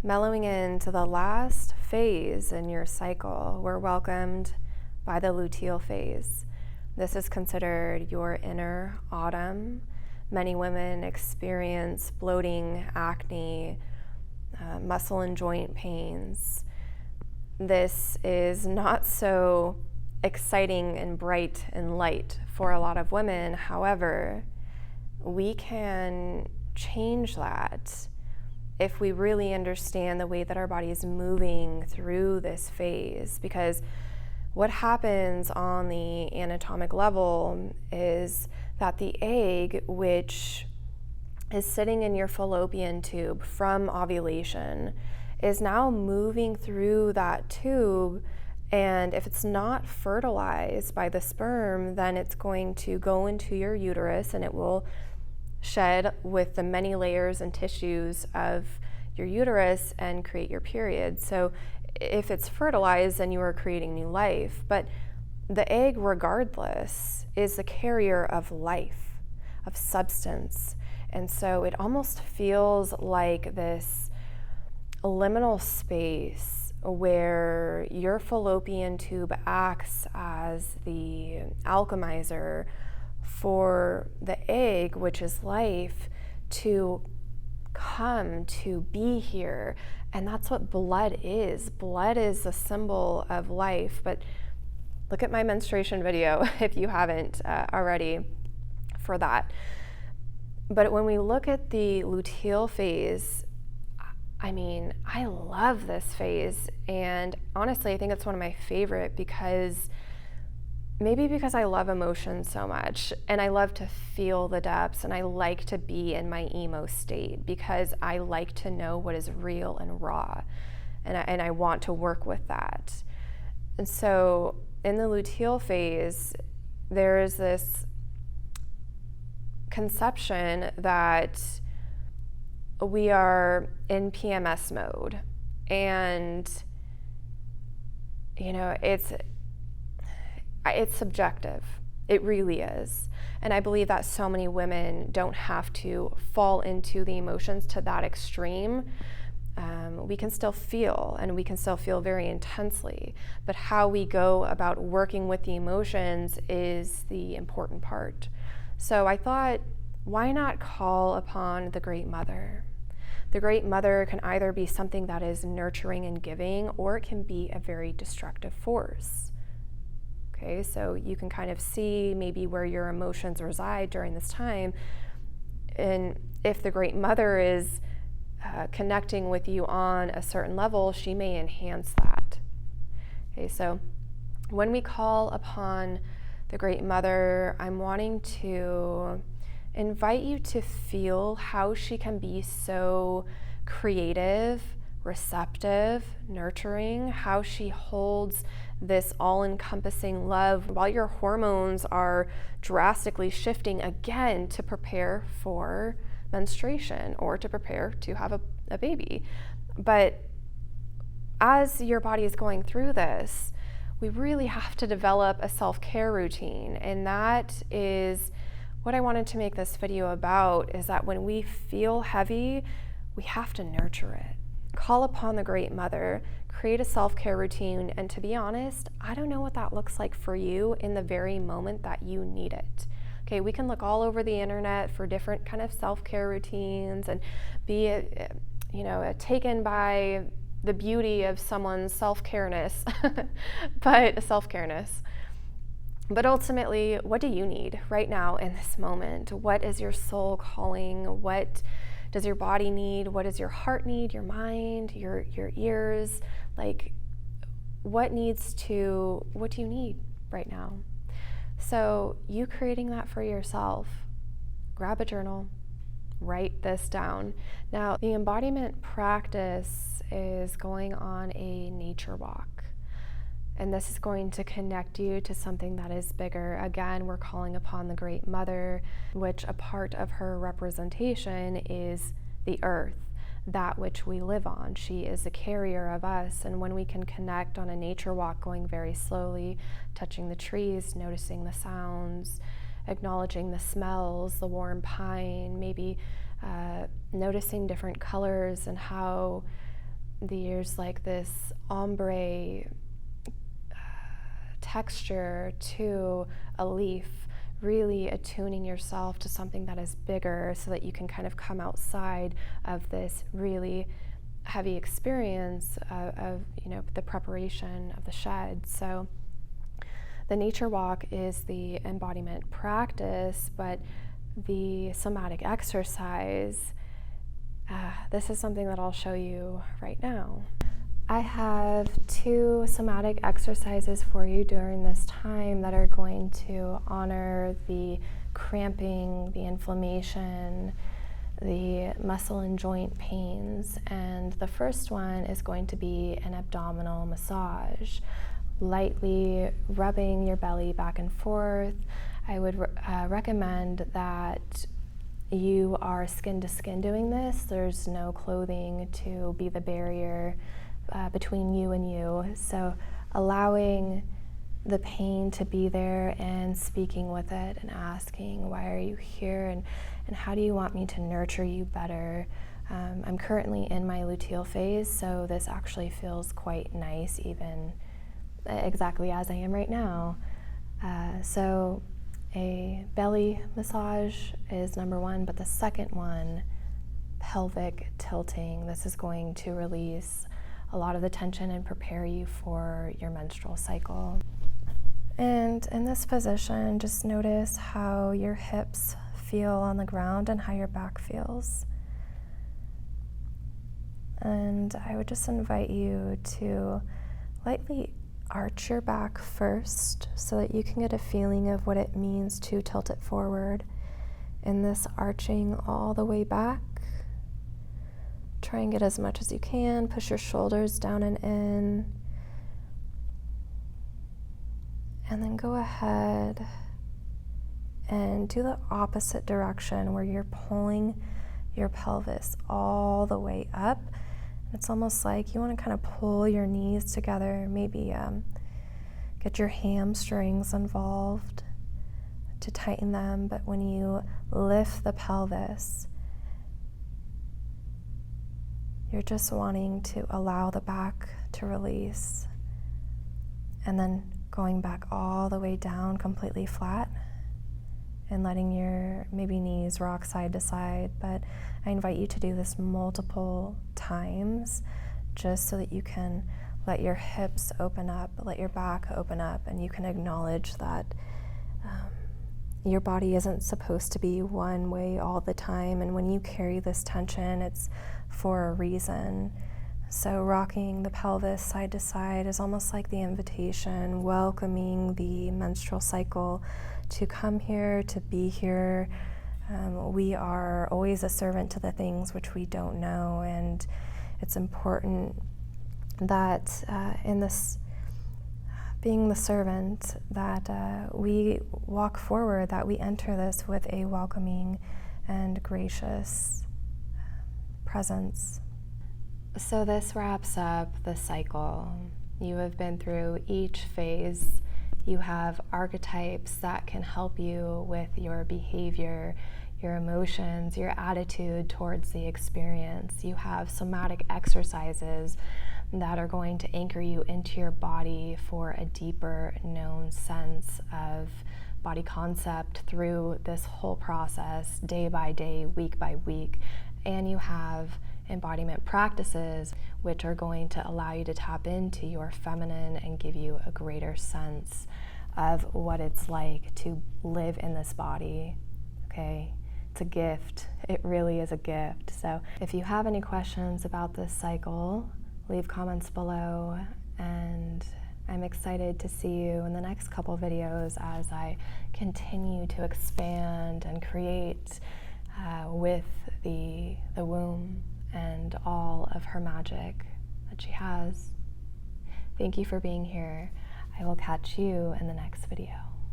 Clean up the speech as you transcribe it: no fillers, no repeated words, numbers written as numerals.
Mellowing into the last phase in your cycle, we're welcomed by the Luteal Phase. This is considered your inner autumn. Many women experience bloating, acne, muscle and joint pains. This is not so exciting and bright and light for a lot of women. However, we can change that if we really understand the way that our body is moving through this phase. Because what happens on the anatomic level is that the egg, which is sitting in your fallopian tube from ovulation, is now moving through that tube, and if it's not fertilized by the sperm, then it's going to go into your uterus and it will shed with the many layers and tissues of your uterus and create your period. So if it's fertilized, then you are creating new life. But the egg, regardless, is the carrier of life, of substance. And so it almost feels like this liminal space where your fallopian tube acts as the alchemizer for the egg, which is life, to come, to be here. And that's what blood is. Blood is a symbol of life. But look at my menstruation video if you haven't already for that. But when we look at the luteal phase, I mean, I love this phase, and honestly, I think it's one of my favorite because I love emotion so much, and I love to feel the depths, and I like to be in my emo state because I like to know what is real and raw, and I want to work with that. And so in the luteal phase, there is this conception that we are in PMS mode, and you know, it's subjective. It really is. And I believe that so many women don't have to fall into the emotions to that extreme. We can still feel, and we can still feel very intensely, but how we go about working with the emotions is the important part. So I thought, why not call upon the Great Mother? The Great Mother can either be something that is nurturing and giving, or it can be a very destructive force. Okay, so you can kind of see maybe where your emotions reside during this time. And if the Great Mother is connecting with you on a certain level, she may enhance that. Okay, so when we call upon the Great Mother, I'm wanting to invite you to feel how she can be so creative, receptive, nurturing, how she holds this all-encompassing love while your hormones are drastically shifting again to prepare for menstruation or to prepare to have a baby. But as your body is going through this, we really have to develop a self-care routine, and that is what I wanted to make this video about, is that when we feel heavy, we have to nurture it. Call upon the Great Mother, create a self-care routine, and to be honest, I don't know what that looks like for you in the very moment that you need it. Okay, we can look all over the internet for different kind of self-care routines and be taken by the beauty of someone's self-careness, But ultimately, what do you need right now in this moment? What is your soul calling? What does your body need? What does your heart need? Your mind, your ears? Like, what do you need right now? So you creating that for yourself, grab a journal, write this down. Now, the embodiment practice is going on a nature walk. And this is going to connect you to something that is bigger. Again, we're calling upon the Great Mother, which a part of her representation is the earth, that which we live on. She is a carrier of us. And when we can connect on a nature walk, going very slowly, touching the trees, noticing the sounds, acknowledging the smells, the warm pine, maybe noticing different colors and how there's like this ombre texture to a leaf, really attuning yourself to something that is bigger so that you can kind of come outside of this really heavy experience of the preparation of the shed. So the nature walk is the embodiment practice, but the somatic exercise, this is something that I'll show you right now. I have 2 somatic exercises for you during this time that are going to honor the cramping, the inflammation, the muscle and joint pains. And the first one is going to be an abdominal massage, lightly rubbing your belly back and forth. I would recommend that you are skin to skin doing this. There's no clothing to be the barrier between you and you. So allowing the pain to be there and speaking with it and asking, why are you here, and how do you want me to nurture you better? I'm currently in my luteal phase, so this actually feels quite nice, even exactly as I am right now. So a belly massage is number 1, but the second one, pelvic tilting. This is going to release a lot of the tension and prepare you for your menstrual cycle. And in this position, just notice how your hips feel on the ground and how your back feels. And I would just invite you to lightly arch your back first so that you can get a feeling of what it means to tilt it forward. In this arching all the way back, try and get as much as you can. Push your shoulders down and in. And then go ahead and do the opposite direction where you're pulling your pelvis all the way up. It's almost like you want to kind of pull your knees together, maybe get your hamstrings involved to tighten them. But when you lift the pelvis, you're just wanting to allow the back to release, and then going back all the way down completely flat and letting your maybe knees rock side to side. But I invite you to do this multiple times just so that you can let your hips open up, let your back open up, and you can acknowledge that your body isn't supposed to be one way all the time, and when you carry this tension, it's for a reason. So rocking the pelvis side to side is almost like the invitation, welcoming the menstrual cycle to come here, to be here. We are always a servant to the things which we don't know, and it's important that in this being the servant, that we walk forward, that we enter this with a welcoming and gracious presence. So this wraps up the cycle. You have been through each phase. You have archetypes that can help you with your behavior, your emotions, your attitude towards the experience. You have somatic exercises that are going to anchor you into your body for a deeper known sense of body concept through this whole process, day by day, week by week. And you have embodiment practices which are going to allow you to tap into your feminine and give you a greater sense of what it's like to live in this body. Okay, it's a gift. It really is a gift. So if you have any questions about this cycle, leave comments below, and I'm excited to see you in the next couple videos as I continue to expand and create with the womb and all of her magic that she has. Thank you for being here. I will catch you in the next video.